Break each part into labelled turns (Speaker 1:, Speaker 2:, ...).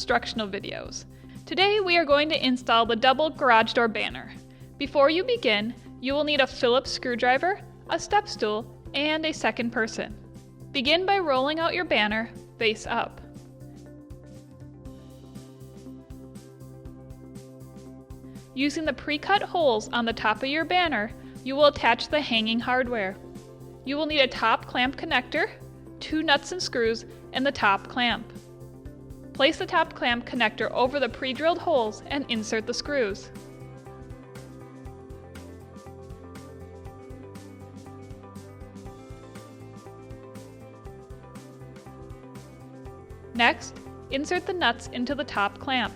Speaker 1: instructional videos. Today we are going to install the double garage door banner. Before you begin, you will need a Phillips screwdriver, a step stool, and a second person. Begin by rolling out your banner face up. Using the pre-cut holes on the top of your banner, you will attach the hanging hardware. You will need a top clamp connector, 2 nuts and screws, and the top clamp. Place the top clamp connector over the pre-drilled holes and insert the screws. Next, insert the nuts into the top clamp.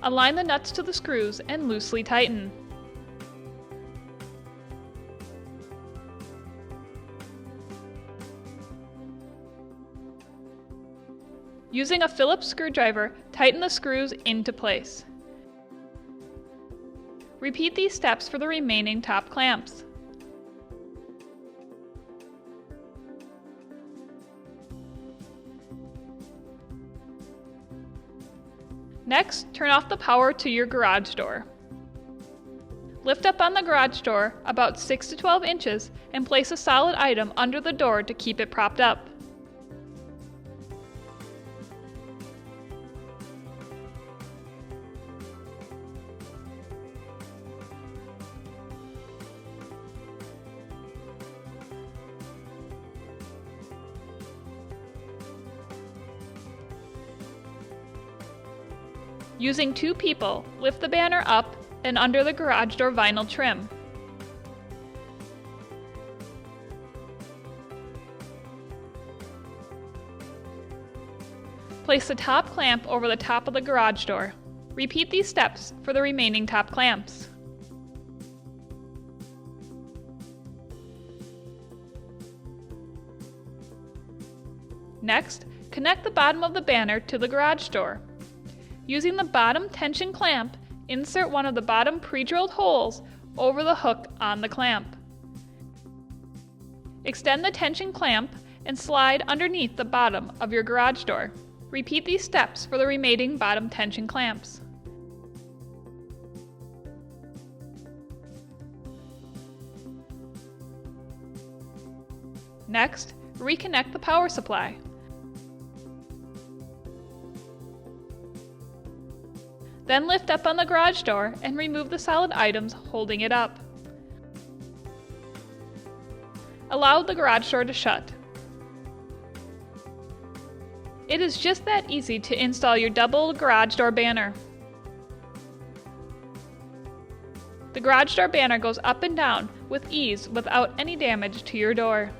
Speaker 1: Align the nuts to the screws and loosely tighten. Using a Phillips screwdriver, tighten the screws into place. Repeat these steps for the remaining top clamps. Next, turn off the power to your garage door. Lift up on the garage door about 6 to 12 inches and place a solid item under the door to keep it propped up. Using 2 people, lift the banner up and under the garage door vinyl trim. Place the top clamp over the top of the garage door. Repeat these steps for the remaining top clamps. Next, connect the bottom of the banner to the garage door. Using the bottom tension clamp, insert one of the bottom pre-drilled holes over the hook on the clamp. Extend the tension clamp and slide underneath the bottom of your garage door. Repeat these steps for the remaining bottom tension clamps. Next, reconnect the power supply. Then lift up on the garage door and remove the solid items holding it up. Allow the garage door to shut. It is just that easy to install your double garage door banner. The garage door banner goes up and down with ease without any damage to your door.